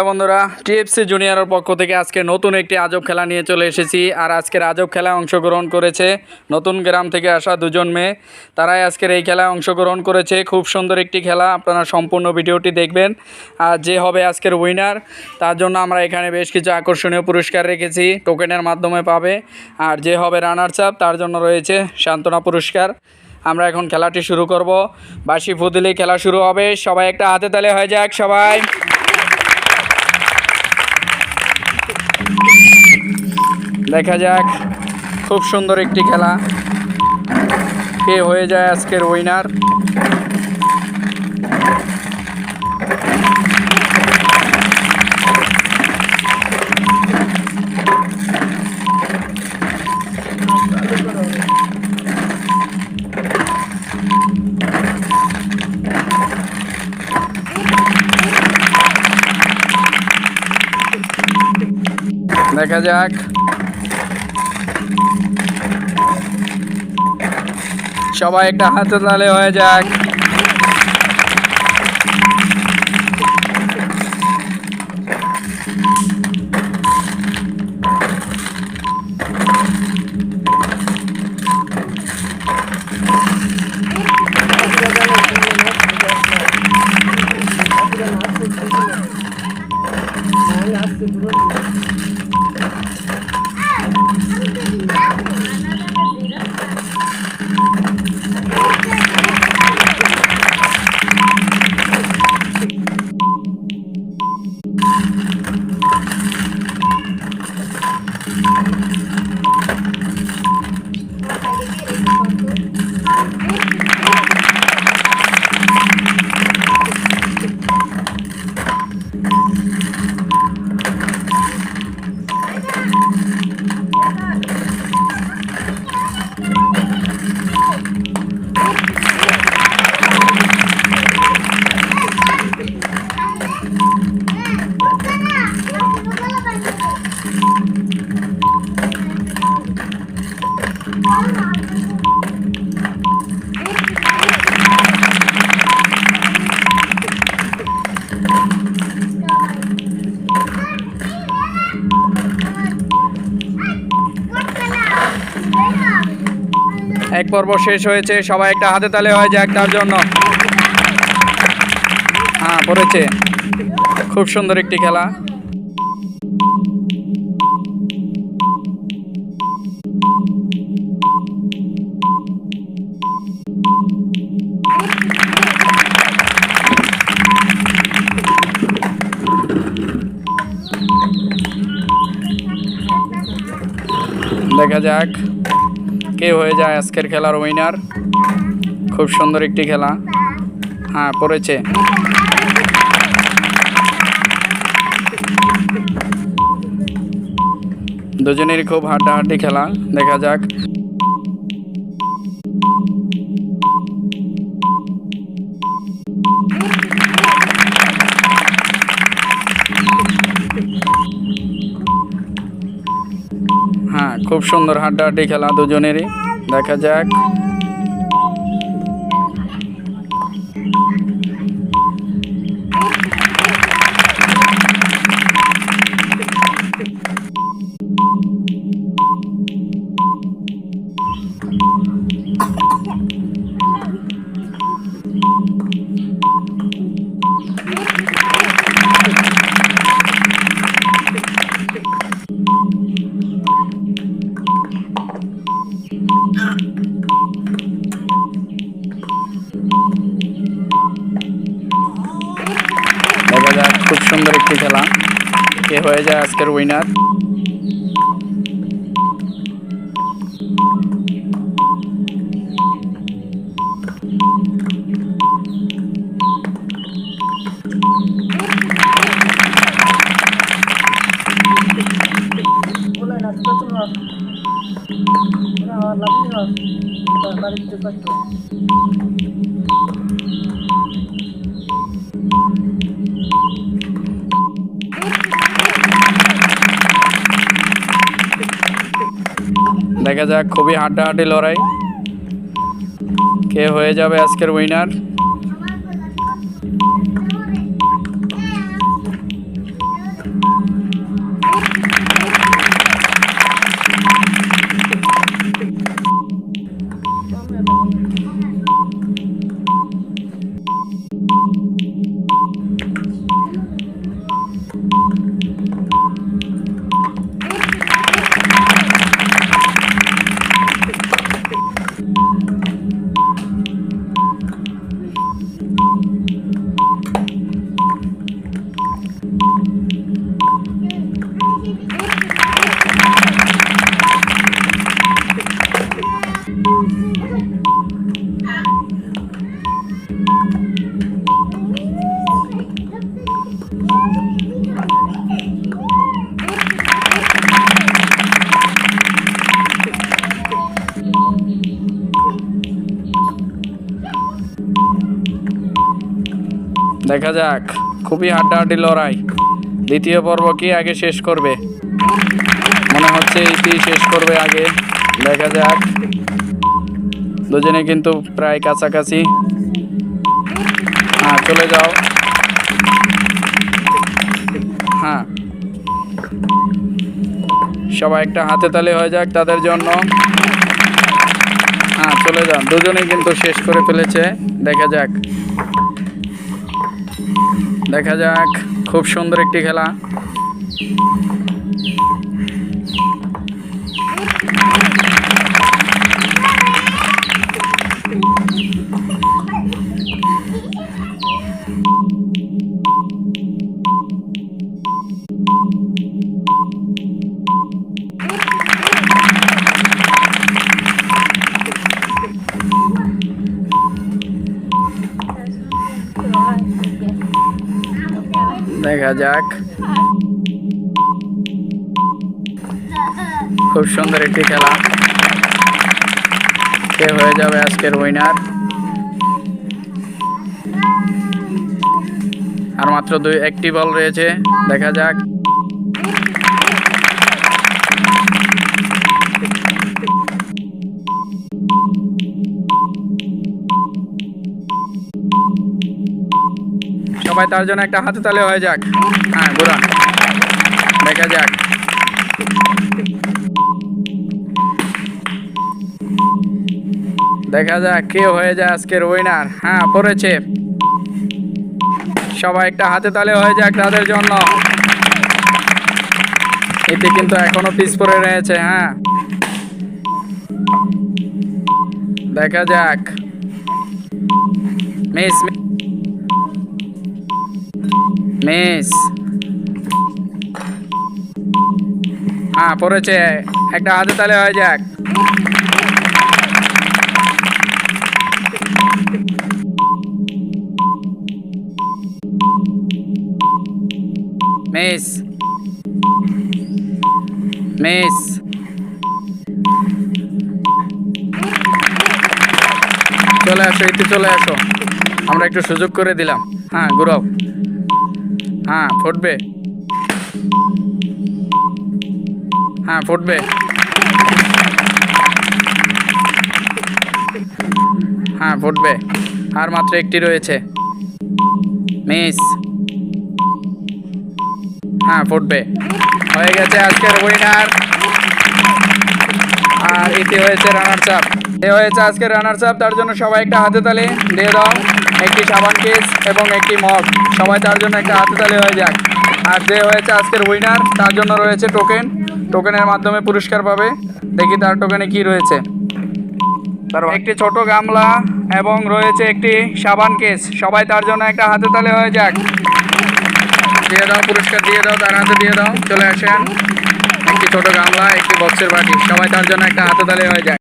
বন্ধুরা, টিএফসি জুনিয়রের পক্ষ থেকে আজকে নতুন একটি আজব খেলা নিয়ে চলে এসেছি। আর আজকের আজব খেলায় অংশগ্রহণ করেছে নতুন গ্রাম থেকে আসা দুজন মেয়ে। তারাই আজকের এই খেলায় অংশগ্রহণ করেছে। খুব সুন্দর একটি খেলা, আপনারা সম্পূর্ণ ভিডিওটি দেখবেন। আর যে হবে আজকের উইনার, তার জন্য আমরা এখানে বেশ কিছু আকর্ষণীয় পুরস্কার রেখেছি, টোকেনের মাধ্যমে পাবে। আর যে হবে রানার্স আপ, তার জন্য রয়েছে সান্ত্বনা পুরস্কার। আমরা এখন খেলাটি শুরু করব। বাঁশি ফু দিলেই খেলা শুরু হবে। সবাই একটা হাতে তালে হয়ে যাক। সবাই দেখা যাক, খুব সুন্দর একটি খেলা, কে হয়ে যায় আজকের উইনার। দেখা যাক, সবাই একটা হাতে তালে হয়ে যাক। এক পর্ব শেষ হয়েছে, সবাই একটা হাতে তালে হয়ে যাক তার জন্য। হ্যাঁ, পড়েছে। খুব সুন্দর একটি খেলা। দেখা যাক কে হয়ে যায় আজকের খেলার উইনার। খুব সুন্দর একটি খেলা। হ্যাঁ, পড়েছে। দুজনেরই খুব হাড্ডাহাড্ডি খেলা। দেখা যাক। হ্যাঁ, খুব সুন্দর হাড্ডাহাড্ডি খেলা দুজনেরই। দেখা যাক। দেখা যাক, খুব সুন্দর একটি খেলা, কে হয়ে যায় আজকের উইনার। দেখা যাক, খুবই হাড্ডাহাড্ডি লড়াই, কে হয়ে যাবে আজকের উইনার। দেখা যাক, খুবই হাড্ডাহাড্ডি লড়াই। দ্বিতীয় পর্ব কি আগে শেষ করবে? মনে হচ্ছে ইতি শেষ করবে আগে। দেখা যাক, দুজনে কিন্তু প্রায় কাছাকাছি। হ্যাঁ, চলে যাও। হ্যাঁ, সবাই একটা হাতে তালি হয়ে যাক তাদের জন্য। হ্যাঁ, চলে যান। দুজনেই কিন্তু শেষ করে ফেলেছে। দেখা যাক, দেখা যাক, খুব সুন্দর একটি খেলা। দেখা যাক, খুব সুন্দর একটি খেলা। কে হয়ে যাবে আজকের উইনার? আর মাত্র একটি বল রয়েছে। দেখা যাক, সবাই তার জন্য একটা হাতে তালে হয়ে যাক। হ্যাঁ, ঘোরা। দেখা যাক, দেখা যাক কে হয়ে যায় আজকের উইনার। হ্যাঁ, পড়েছে। সবাই একটা হাতে তালে হয়ে যাক তাদের জন্য। এতে কিন্তু এখনো পিছ পড়ে রয়েছে। হ্যাঁ, দেখা যাক। মিস মিস হ্যাঁ, পড়েছে। একটা হাতে তালে হয়ে যাক। মিস মিস চলে আসো, একটু চলে আসো। আমরা একটু সুযোগ করে দিলাম। হ্যাঁ, ঘুরাও। হ্যাঁ, ফুটবে। হ্যাঁ, ফুটবে। হ্যাঁ, ফুটবে। আর মাত্র একটি রয়েছে। মিস। হ্যাঁ, ফুটবে। হয়ে গেছে আজকের উইনার। আর এটি হয়েছে রানার্স আপ। এ হয়েছে আজকের রানার্স আপ। তার জন্য সবাই একটা হাতে তালি দিয়ে দাও। একটি সাবান কেস এবং একটি মগ। সবাই তার জন্য একটা হাতে তালি হয়ে যাক। আর যে হয়েছে আজকের উইনার তার জন্য রয়েছে টোকেন। টোকেনের মাধ্যমে পুরস্কার পাবে। দেখি তার টোকেনে কি রয়েছে। তার একটি ছোট গামলা এবং রয়েছে একটি সাবান কেস। সবাই তার জন্য একটা হাতে তালি হয়ে যাক। দিয়ে দাও, পুরস্কার দিয়ে দাও, তার হাতে দিয়ে দাও। চলে আসেন। একটি ছোট গামলা, একটি বক্সের বাটি। সবাই তার জন্য একটা হাতে তালি হয়ে যায়।